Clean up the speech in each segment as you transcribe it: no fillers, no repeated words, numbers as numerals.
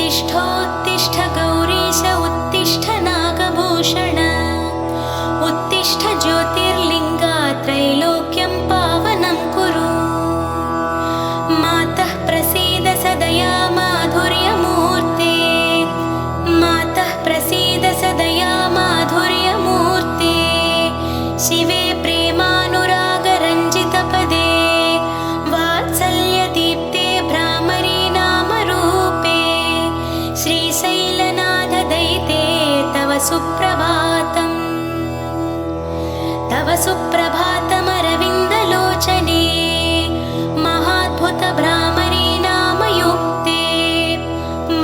उत्तिष्ठोत्तिष्ठ गौरीश उत्तिष्ठ नागभूषण उत्तिष्ठ ज्योतिर्लिङ्गा त्रैलोक्यं पावनं कुरु। मातः प्रसीद सदया माधुर्यमूर्ते मातः प्रसीद सदया माधुर्यमूर्ते शिवे प्रेमानुरागरञ्जितपदे वात्सल्यदीप्ते भ्रामरी नामरूपे श्रीशैलनाथदयिते तव सुप्रभातम् तव सुप्रभातमरविन्दलोचने महाद्भुतभ्रामरी नामयुक्ते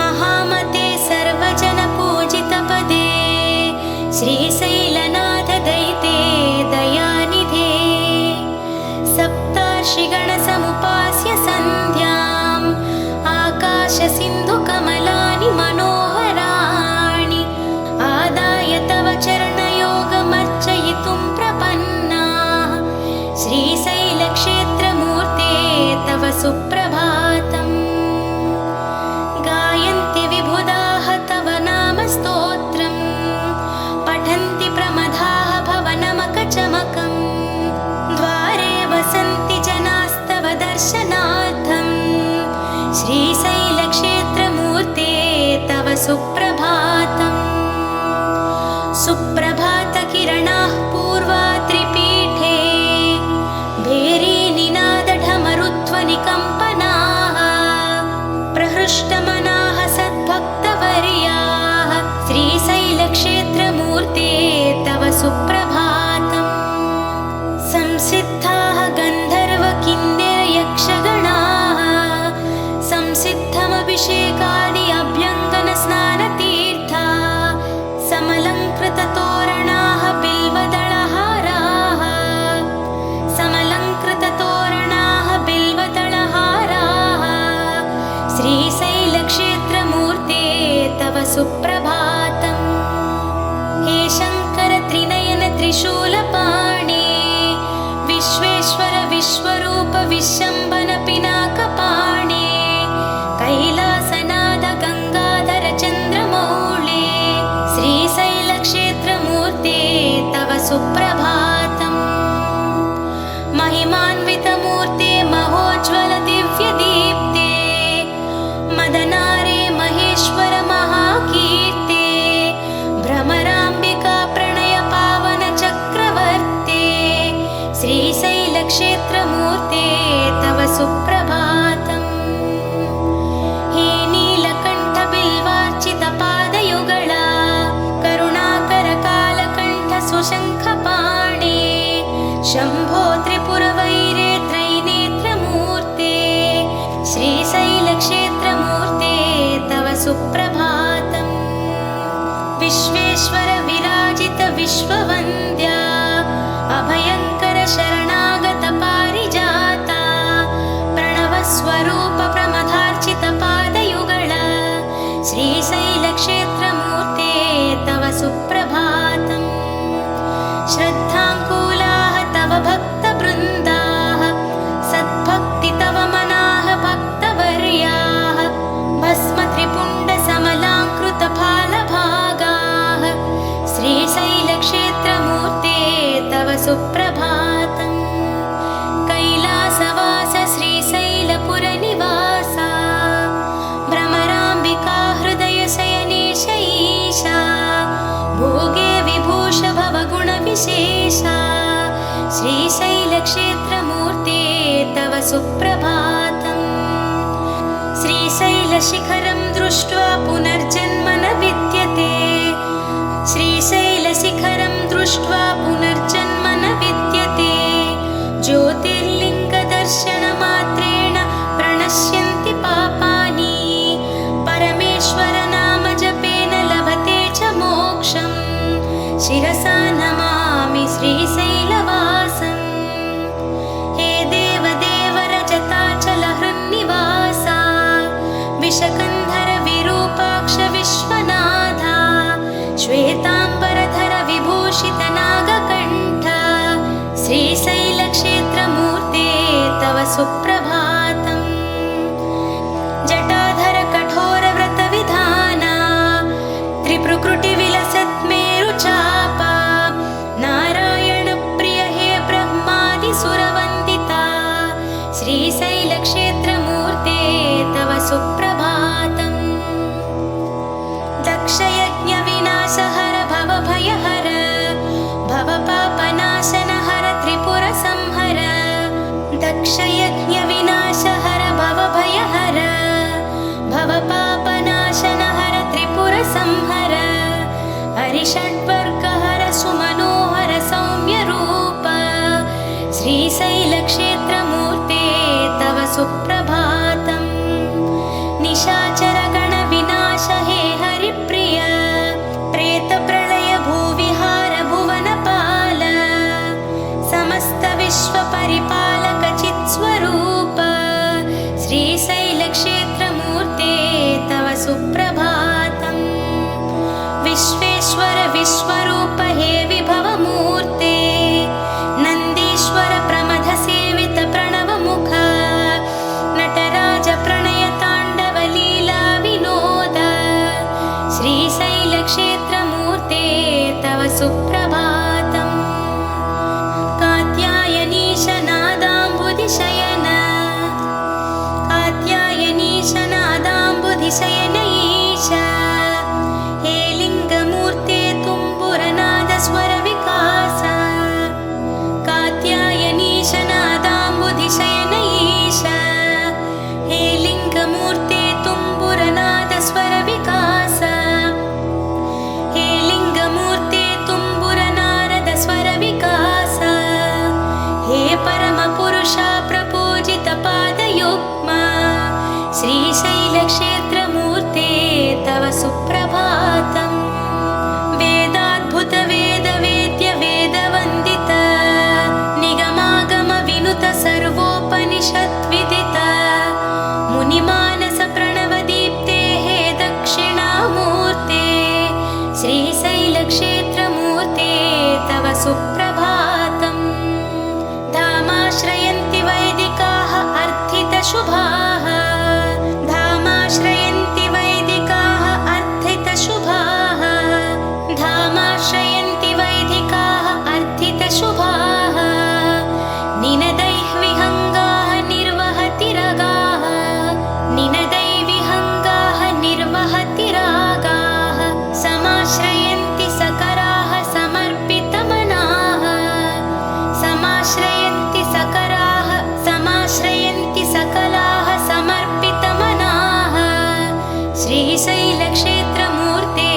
महामते सर्वजनपूजितपदे श्रीशैलनाथदयिते दयानिधे सप्तार्षिगणसमुपास्य सन्ध्याम् आकाशसिन्धुकमलानि मनोहराणि आदाय तव चरणयोगमर्चयितुं प्रपन्नाः श्रीशैलक्षेत्रमूर्ते तव सुप्रभातम्। गायन्ति विबुधाः तव नामस्तोत्रम् पठन्ति प्रमदाः भवनमकचमकम् द्वारे वसन्ति जनास्तव दर्शनार्थम् श्रीशैलक्षेत्रमूर्ते तव सुप्रभातम्। सुप्रभातकिरणाः पूर्वाद्रिपीठे भेरीनिनादढमरुध्वनिकम्पनाः प्रहृष्टमनाः सद्भक्तवर्याः श्रीशैलक्षेत्रमूर्ते तव सुप्रभातम्। संसिद्धाः गन्धर्वकिन्नरयक्षगणाः संसिद्धमभिषेकादि अभ्यङ्गनस्नानतीर्था समलङ्कृततोरणाः बिल्वदलहाराः समलङ्कृततोरणाः बिल्वदलहाराः श्रीशैलक्षेत्रमूर्ते तव सुप्रभातम्। हे शङ्कर त्रिनयन त्रिशूलपाणे विश्वेश्वर विश्वरूप विश्वम्भन पिनाकपाणे कैलासनाथ गङ्गाधर चन्द्रमौळे श्रीशैलक्षेत्रमूर्ते तव सुप्रभातम्। महिमान्वितमूर्ते महोज्ज्वल दिव्यदीप्ते मदनारे महेश्वर महाकीर्ते भ्रमराम्बिका प्रणय पावन चक्रवर्ते श्रीशैलक्षेत्रमूर्ते तव सुप्रभातम्। हे नीलकण्ठ बिल्वार्चितपादयुगला करुणाकर कालकण्ठ सुशङ्खपाणे शम्भो त्रिपुरवैरे त्रैनेत्रमूर्ते श्रीशैलक्षेत्रमूर्ते तव सुप्रभातम्। विश्वेश्वर विराजित विश्ववन्द्या अभयङ्कर शरणागत पारिजाता प्रणवस्वरूप प्रमदार्चित पादयुगला श्रीशैलक्षेत्रमूर्ते तव सुप्रभातम्। श्रद्धाङ्कुलाः तव भक्तवृन्दाः सद्भक्ति तव मनाः भक्तवर्याः भस्मत्रिपुण्डसमलाङ्कृतफालभागाः श्रीशैलक्षेत्रमूर्ते तव सुप्रभातम्। कैलासवास श्रीशैलपुरनिवासा भ्रमराम्बिका हृदयशयनेश ईशा भोगे विभूष भवगुणविशेषा श्रीशैलक्षेत्रमूर्ते तव सुप्रभातम्। श्रीशैलशिखरं दृष्ट्वा पुनर्जन्म न विद्यते श्रीशैलशिखरं दृष्ट्वा पुनर्जन्म न विद्यते ज्योतिर्लिङ्गदर्शनमात्रेण प्रणश्यन्ति पापानि परमेश्वर नाम जपेन लभते च मोक्षम् शिरसा नमामि श्रीशैलवासम्। हे देवदेव रजताचलहृन्निवासा विशकन्धर विरूपाक्ष विश्वनाथा श्वेताम्बरधर विभूषित नागकण्ठ श्रीशैलक्षेत्रमूर्ते तव सुप्रभातम्। जटाधर कठोर व्रतविधाता सुप्रभातम्। विश्वेश्वर विश्वरूप हे विभवमूर्ते, नन्दीश्वर प्रमथ सेवित प्रणवमुख, नटराज प्रणय ताण्डव लीला विनोद, श्रीशैलक्षेत्रमूर्ते तव सुप्रभातम्। कात्यायनीश नादाम्बुधिशयन, कात्यायनीश नादाम्बुधिशयन ईश, हे लिङ्गमूर्ते तुम्बुरनाद स्वर विकास, कात्यायनीश नादाम्बुधिशयन ईश, हे लिङ्गमूर्ते तुम्बुरनाद स्वर विकास, हे लिङ्गमूर्ते तुम्बुरनारद स्वर विकास, हे परमपुरुष प्रपूजित पादयुग्म, श्रीशैलक्षेत्रमूर्ते तव सुप्रभातम्। वेदाद्भुत वेद वेद्य वेदवन्दित, निगमागम विनुत सर्वोपनिषद्विदित, मुनिमानस प्रणवदीप्ते हे दक्षिणामूर्ते, श्रीशैलक्षेत्रमूर्ते तव सुप्रभातम्। धामाश्रयन्ति वैदिकाः अर्थितशुभाः, धामाश्रयन्ति वैदिकाः अर्थितशुभाः, धामाश्रयन्ति वैदिकाः अर्थितशुभाः, निनदैः विहङ्गाः निर्वहति रगाः, निनदैः विहङ्गाः निर्वहति रागाः, समाश्रयन्ति सकराः समर्पितमनाः, समाश्रयन्ति सकराः, समाश्रयन्ति सकलाः समर्पितमनाः, श्रीशैलक्षेत्रमूर्ते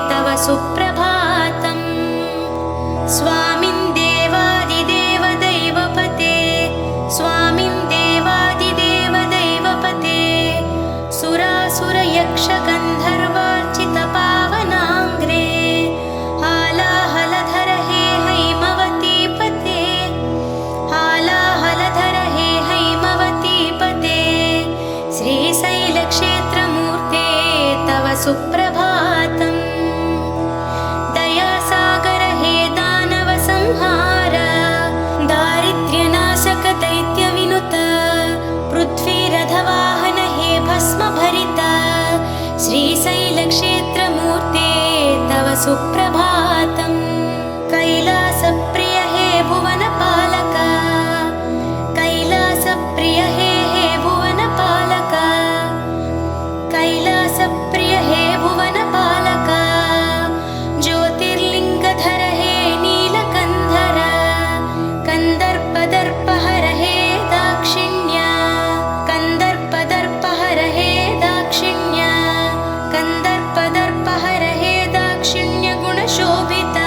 तव सुप्रभातम्। स्वामिन् देवादिदेव दैवपते, स्वामिन् देवादिदेव दैवपते, सुरासुरयक्षगन्धर्वार्चित पावनाङ्ग्रे, हालाहलधर हे हैमवतीपते, हालाहलधर हे हैमवतीपते, श्रीशैलक्षेत्रमूर्ते तव सुप्रभातम्। दयासागर हे दानवसंहार, दारिद्र्यनाशक दैत्यविनुत, पृथ्वीरथवाहन हे भस्मभरित, श्रीशैलक्षेत्रमूर्ते तव सुप्रभातम्। कैलासप्रिय हे भुवनपालक, कैलासप्रिय हे भुवनपालक, कैलासप्रिय हे भुवनपालक, ज्योतिर्लिङ्गधर हे नीलकन्धर, कन्दर्पदर्पहर हे दाक्षिण्य, कन्दर्पदर्पहर हे दाक्षिण्य, कन्दर्पदर्पहर हे दाक्षिण्य गुणशोभित,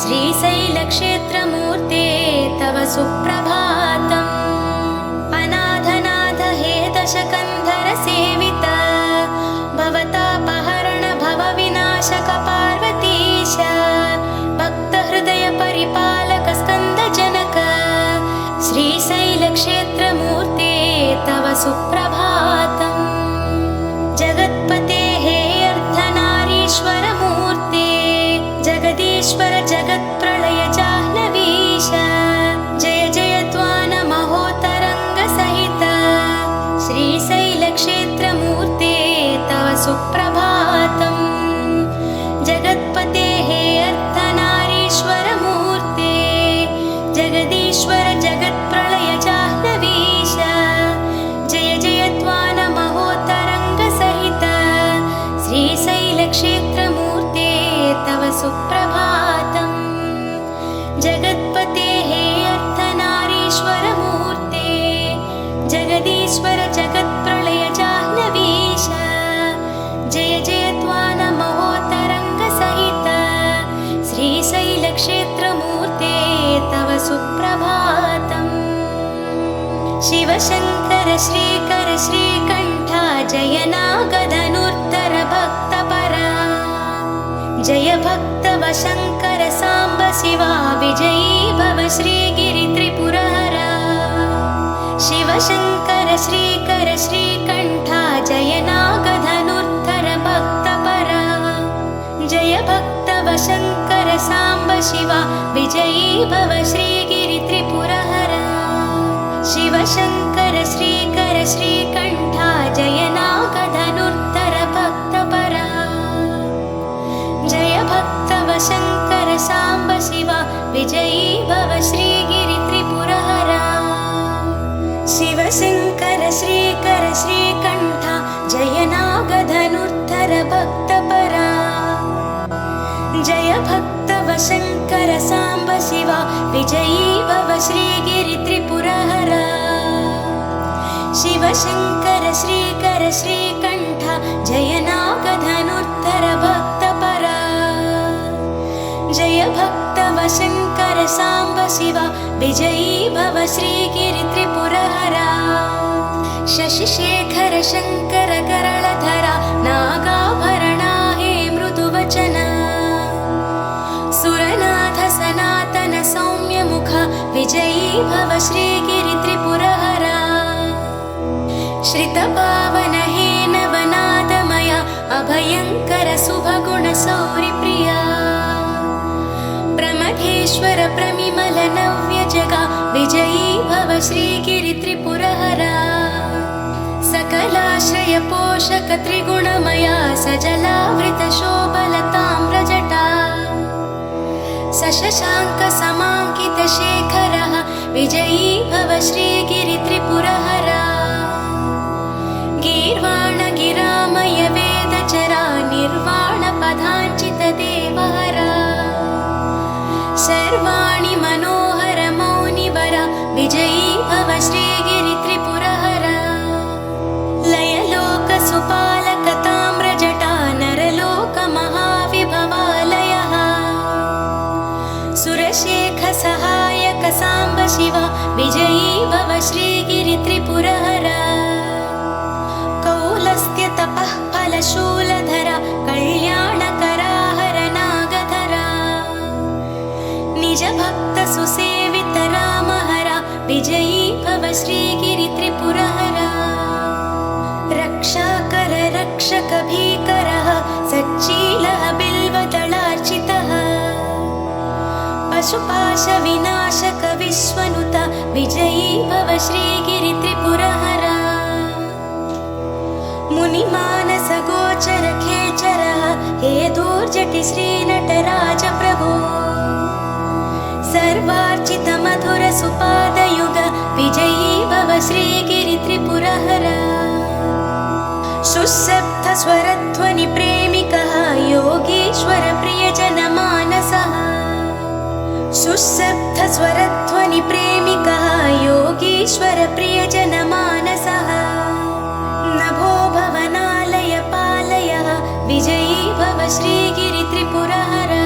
श्रीशैलक्षेत्रमूर्ते तव सुप्रभातम्। अनाथनाथ हे दशकन्धर सेवित, भवतापहरण भवविनाशक पार्वतीश, भक्तहृदय परिपालक स्कन्दजनक, श्रीशैलक्षेत्रमूर्ते तव सुप्रभातम्। जगत्पते हे अर्धनारीश्वरमूर्ते, जगदीश्वर जगत्प्रलय जाह्नवीश, जय जय त्वान महोतरङ्ग सहित, श्रीशैलक्षेत्रमूर्ते तव सुप्रभातम्। जगत्पते हे अर्धनारीश्वरमूर्ते, जगदीश्वर जगत्प्रलय जाह्नवीश, जय जय त्वान महोतरङ्ग सहित, श्रीशैलक्षेत्रमूर्ते तव सुप्रभातम्। जगत्पते हे अर्धनारीश्वरमूर्ते, जगदीश्वर जगत्प्रलय जाह्नवीश, जय जय त्वान महोतरङ्ग सहित, श्रीशैलक्षेत्रमूर्ते तव सुप्रभातम्। शिवशङ्कर श्रीकर श्रीकण्ठा जय नागधनुर्धर भक्तपरा, जय भक्तवशङ्कर साम्ब शिवा विजयी भव श्रीगिरित्रिपुरहरा। शिवशङ्कर श्रीकर श्रीकण्ठा जय नागधनुर्धर भव श्रीगिरित्रिपुरहरा शिवशङ्कर श्रीकर श्रीकण्ठा जय नागधनुर्धर भक्तपरा जय भक्तवशङ्कर साम्ब शिवा विजयी भव श्रीगिरित्रिपुरहरा शिवशङ्कर श्रीकर श्रीकण्ठा जय नागधनुर्धर भक्तपरा जय भक्तवशङ्कर साम्ब शिवा विजयी भव श्रीगिरित्रिपुरहरा शिवशङ्कर श्रीकर श्रीकण्ठा जय नागधनुर्धर भक्तपरा जय भक्तवशङ्कर साम्ब शिवा विजयी भव श्रीगिरित्रिपुरहरा शशिशेखर शङ्कर गरळधरा नागाभरणा हे मृदुवचना सुरनाथ सनातन सौम्यमुख विजयी भव श्रीगिरित्रिपुरहरा श्रितपावन हे नवनादमया अभयङ्कर शुभगुण सौरिप्रिया प्रमथेश्वर प्रमिमल नव्यजगा विजयी भव श्रीगिरित्रिपुरहरा सकलाश्रय पोषक त्रिगुणमया सजलावृत शोभलताम्रजटा सशशाङ्क समाङ्कित शेखरः विजयी भव श्रीगिरित्रिपुरहरा गीर्वाण गिरामय वेदचरा निर्वाण पदाञ्चित देवहरा सर्वाणि मनोहर मौनिवरा विजयी भव श्रीगिरित्रिपुरहरा लयलोक सुपालक ताम्रजटा नरलोक महाविभवालयः सुरशेख सहायक साम्ब शिवा विजयी भव श्रीगिरित्रिपुरहरा कौलस्त्य तपः फलशूलधरा कल्याणकरा हर नागधरा निज भक्त सुसेवित रामहरा विजयी भव श्रीगिरित्रिपुरहरा रक्षाकर रक्षक भीकरः सच्चीलः बिल्वदलार्चितः पशुपाश विनाशक विश्वनुत विजयी भव श्रीगिरित्रिपुरहरा मुनिमानस गोचर खेचरः हे दूर्जटि श्रीनटराज प्रभो सर्वार्चित मधुर सुपादयुग विजयी भव श्रीगिरित्रिपुरहरा सुशब्द स्वरध्वनि प्रेमिकः योगीश्वर प्रियजन मानसः सुशब्द स्वरध्वनि प्रेमिकः योगीश्वर प्रियजन मानसः नभो भवनालय पालयः विजयी भव श्रीगिरित्रिपुरहरा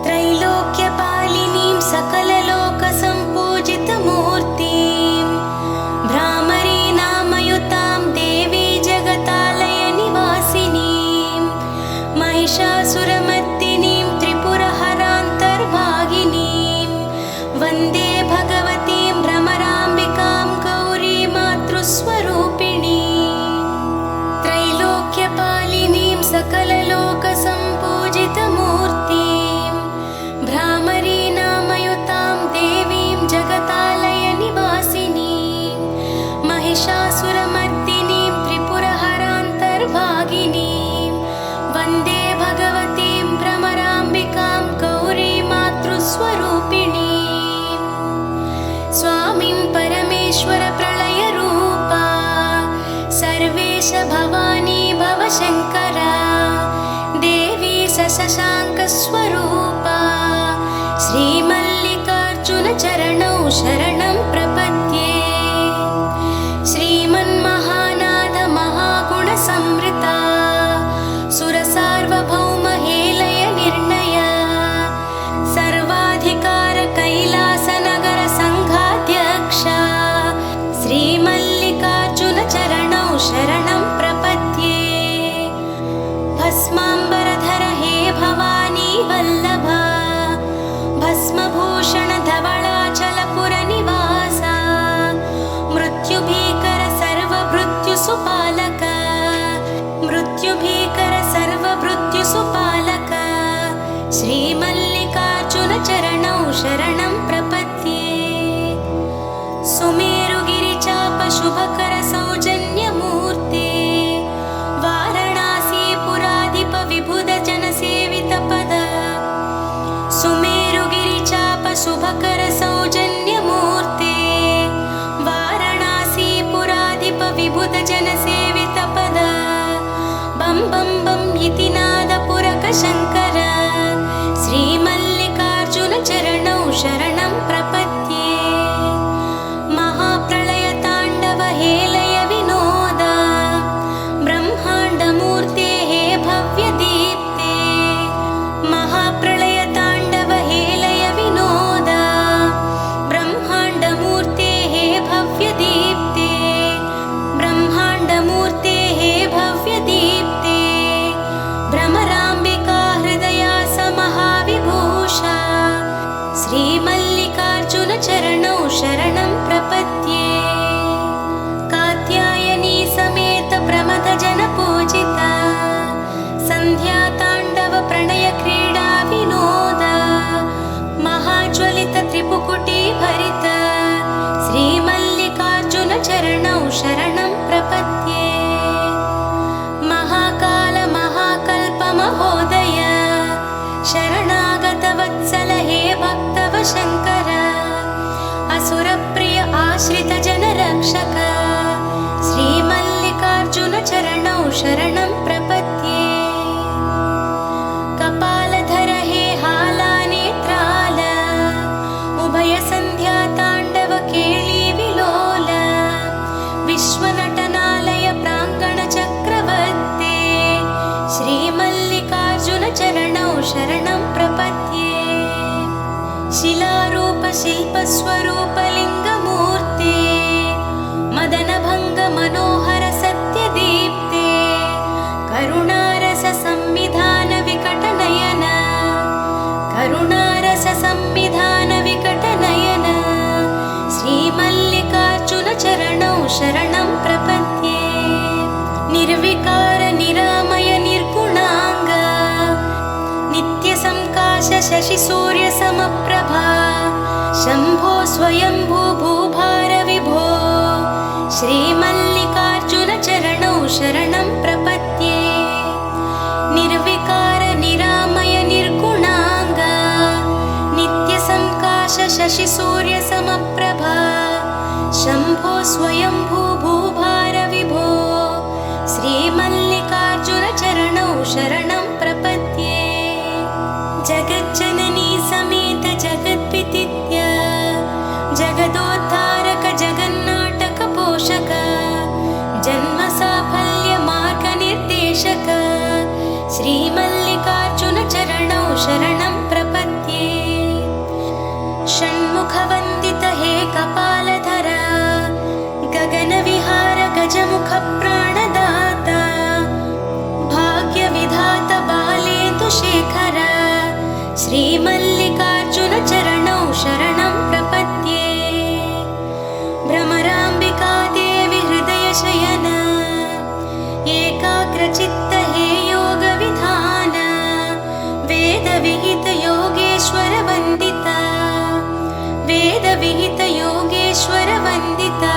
त्रैलोक्यपालिनीं सकललोकसम्पूजितमूर्तिं भ्रामरीनामयुतां देवी जगतालय निवासिनीं महिषासुरमर्दिनीं त्रिपुरहरान्तर्भागिनीं वन्दे भगवतीं भ्रमराम्बिकां गौरी मातृस्वरूपिणीं त्रैलोक्यपालिनीं सकललोकसम्पूजितमूर्तिं भ्रामरीनामयुतां देवीं जगतालय निवासिनीं महिषासुरमर्दिनीं त्रिपुरहरान्तर्भागिनीं वन्दे भगवतीं भ्रमराम्बिकां गौरी मातृस्वरूपिणीं स्वामिं परमेश्वर प्रलयरूपा सर्वेश भवानी भवशङ्करा देवी सशशाङ्कस्वरूपा श्रीमल्लिकार्जुन चरणौ शरणं प्रपद्ये श्रीमन्महानाद महागुणसंवृता सुरसार्वभौम हेलय निर्णय सर्वाधिकार कैलासनगर संघाध्यक्षा श्रीमल्लिकार्जुन चरणौ शरणं प्रपद्ये भस्माम्बरधर हे भवानी वल्लभा भस्मभूषण धवलाचलपुरनिवासा मृत्युभीकर सर्वभृत्युसुपालक मृत्युभीकर सर्वभृत्युसुपालक श्रीमल्लिकार्जुन चरण भरित श्रीमल्लिकार्जुन चरणौ शरणं प्रपद्ये। महाकाल महाकल्प महोदय शरणागत वत्सल हे भक्तव शङ्कर। असुरप्रिय आश्रित जन रक्षक श्रीमल्लिकार्जुन चरणौ शरणं प्रपद्ये। कपालधर हे हालानेत्राल उभय संध्या ताण्डव केळी विलोल। विश्वनटनालय प्राङ्गण चक्रवर्ते श्रीमल्लिकार्जुन चरणौ शरणं प्रपद्ये। शिलारूप शिल्पस्वरूप लिङ्गमूर्ते मदनभङ्ग मनोहर सत्यदीप्ते। करुणारस संविधान विकटनयन करुणारस संविधान विकटनयन श्रीमल्लिकार्जुन चरणौ शरणं प्रपद्ये। निर्विकार निरामय निर्गुणाङ्ग नित्यसंकाश शशि सूर्य समप्रभा। शम्भो स्वयंभू भूभार विभो श्रीमल्लिकार्जुन चरणौ शरणं प्रपद्ये। निर्विकार निरामय निर्गुणाङ्ग नित्यसंकाश शशि सूर्य समप्रभा। शम्भो स्वयंभू भूभार विभो श्रीमल्लिकार्जुन चरणौ शरणं प्रपद्ये। जगज्जननी समेत जगद्विदित्य जगदोद्धारक जगन्नाटक पोषक जन्म साफल्य मार्ग निर्देशक श्रीमल्लिकार्जुन चरणौ शरणं प्रपद्ये। षण्मुख वन्दित हे कपालधर गगन विहार गजमुख प्राणदाता। भाग्य विधात बालेन्दु शेखर श्रीमल्लिकार्जुन चरणौ शरणं प्रपद्ये। भ्रमराम्बिका देवी हृदय शयन एकाग्रचित्त हे योग विधान। वेद विहित योगेश्वर वन्दिता वेद विहित योगेश्वर वन्दिता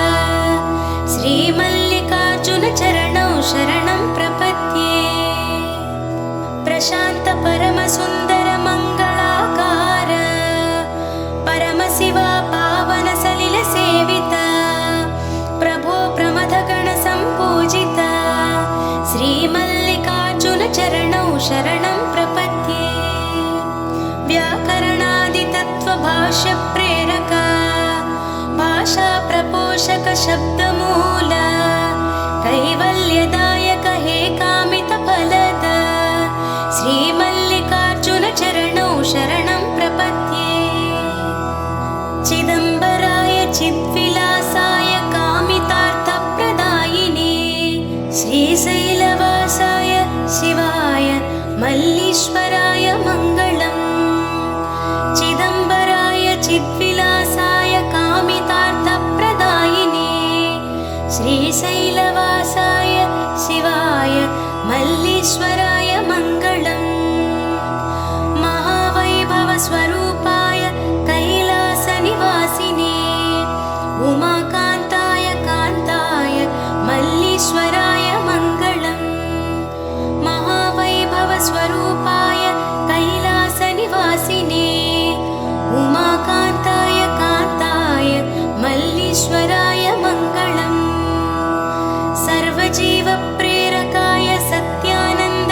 श्रीमल्लिकार्जुन चरणौ शरणं प्रपद्ये। प्रशान्त परम सुन्दर मङ्गलाकार परमशिवा पावन सलिल सेविता। प्रभो प्रमथगण सम्पूजिता श्रीमल्लिकार्जुन चरणौ शरणं प्रपद्ये। व्याकरणादि तत्त्व भाष्य प्रेरक भाषा प्रपोषक शब्दमूल कैवल्यदायक हे कामित फलद श्रीमल्लिकार्जुन चरणौ शरणं प्रपद्ये। चिदम्बराय चिद्विलासाय कामितार्थप्रदायिने श्रीशैलवासाय शिवाय मल्लीश्वराय मङ्गलम्। चिदम्बराय चिद्विलासाय कामितार्थप्रदायिने श्रीशैलवासाय शिवाय मल्लीश्वराय मङ्गलम्। महावैभव स्वरूपाय कैलासनिवासिने उमाकान्ताय कान्ताय मल्लीश्वराय मङ्गलम्। महावैभव स्वरूपाय कैलासनिवासिने उमाकान्ताय कान्ताय मल्लीश्वराय मङ्गलम्। सर्वजीव प्रेरकाय सत्यानन्द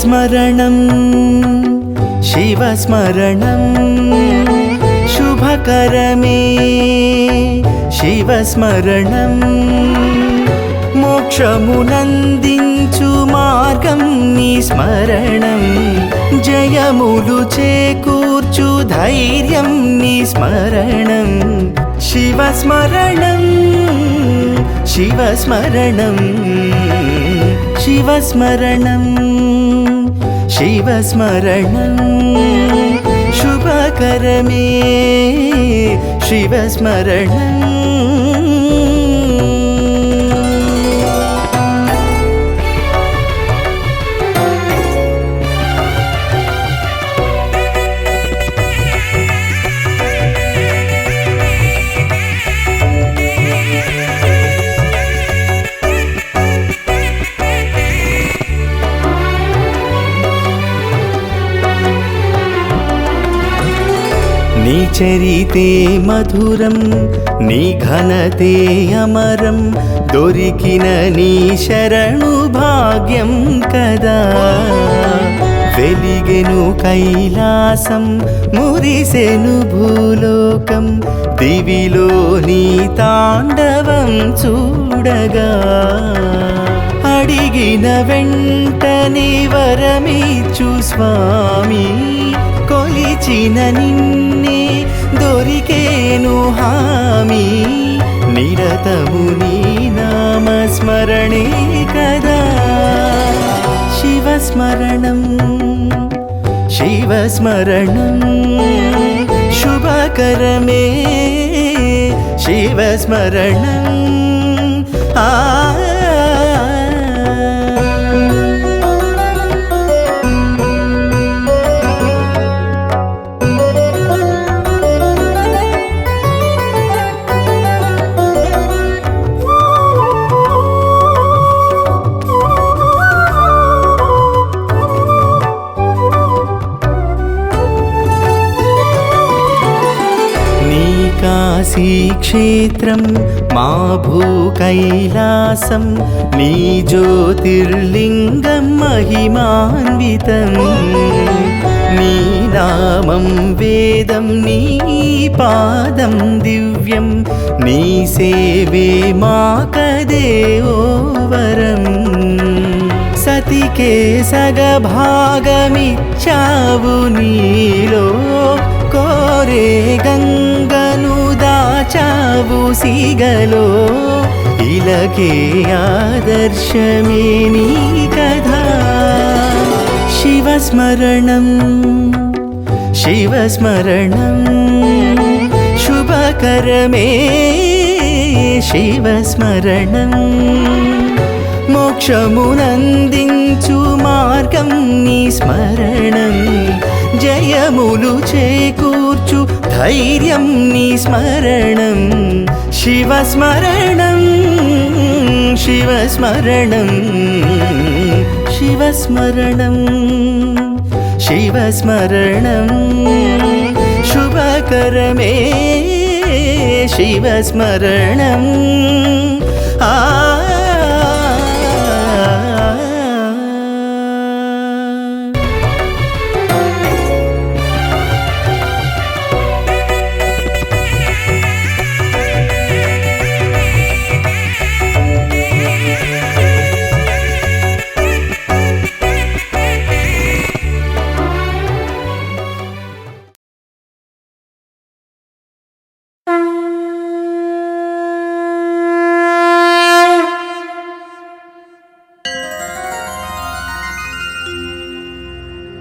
शिवस्मरणं शिवस्मरणं शुभकरमे शिवस्मरणं మోక్షమునందించు మార్గం నీ స్మరణం జయములు చేకూర్చు ధైర్యం నీ స్మరణం శివస్మరణం శివస్మరణం శివస్మరణం శివస్మరణం శుభకరమే శివస్మరణం నీ చరితే మధురం నీ ఘనతే అమరం దొరికిన నీ శరణు భాగ్యం కదా వెలిగెను కైలాసం మురిసెను భూలోకం దివిలో నీ తాండవం చూడగా అడిగిన వెంటనే వరమిచ్చు స్వామి కొలిచిన నిన్నే దొరికేను హామీ నిరతము నీ నామస్మరణే కదా శివస్మరణం శివస్మరణం శుభకరమే శివస్మరణం కాశీక్షేత్రం మా భూకైలాసం నీ జ్యోతిర్లింగం మహిమాన్వితం నీ నామం వేదం నీ పాదం దివ్యం నీ సేవే మాకదే ఓ వరం సతికే సగభాగమిచ్చావు నీలో కోరే గంగను దాచావు సిగలో ఇలకే ఆదర్శమే నీ కథా శివస్మరణం శివస్మరణం శుభకరమే శివస్మరణం మోక్షమునందించు మార్గం నీ స్మరణం జయములు చేకూర్చు ధైర్యం నీ స్మరణం శివస్మరణం శివస్మరణం శివస్మరణం శివస్మరణం శుభకరమే శివస్మరణం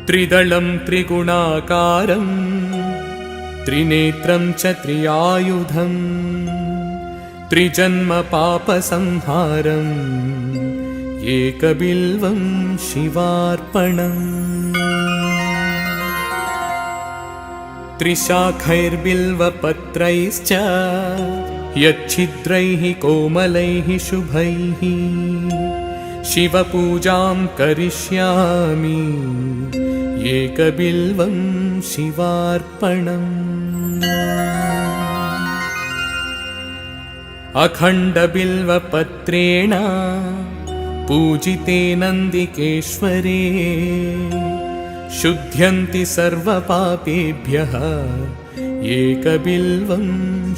त्रिदलं त्रिगुणाकारं त्रिनेत्रं च त्रियायुधं त्रिजन्म पापसंहारम् एकबिल्वं शिवार्पणम् त्रिशाखैर्बिल्वपत्रैश्च यच्छिद्रैः कोमलैः शुभैः शिवपूजां करिष्यामि एकबिल्वं शिवार्पणम् अखण्डबिल्वपत्रेण पूजिते नन्दिकेश्वरे शुध्यन्ति सर्वपापेभ्यः एकबिल्वं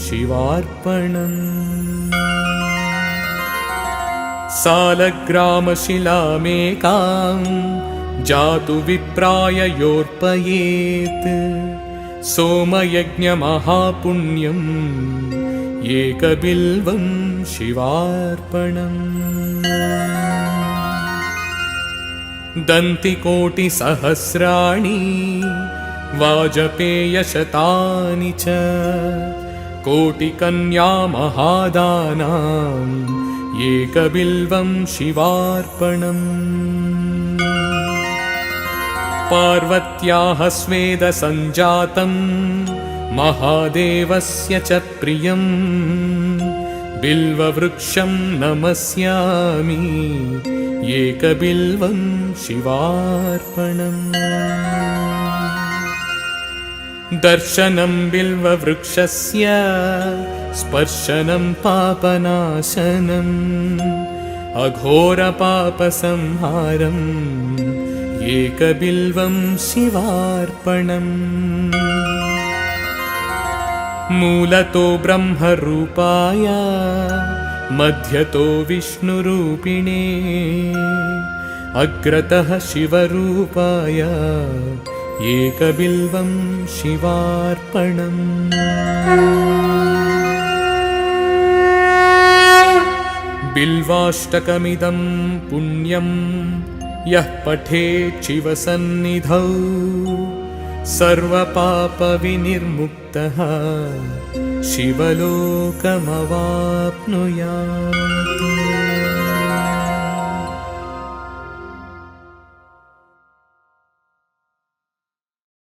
शिवार्पणम् सालग्रामशिलामेकां जातु विप्राय योर्पयेत् सोमयज्ञमहापुण्यम् एकबिल्वं शिवार्पणम् दन्तिकोटिसहस्राणि वाजपेयशतानि च कोटिकन्यामहादानाम् एकबिल्वं शिवार्पणम् पार्वत्याः स्वेदसञ्जातं महादेवस्य च प्रियं बिल्ववृक्षं नमस्यामि एकबिल्वं शिवार्पणम् दर्शनं बिल्ववृक्षस्य स्पर्शनं पापनाशनम् अघोरपापसंहारम् एकबिल्वं शिवार्पणम् मूलतो ब्रह्मरूपाय मध्यतो विष्णुरूपिणे अग्रतः शिवरूपाय एकबिल्वं शिवार्पणम् बिल्वाष्टकमिदं पुण्यं यः पठेत् शिवसन्निधौ सर्वपापविनिर्मुक्तः शिवलोकमवाप्नुयात्।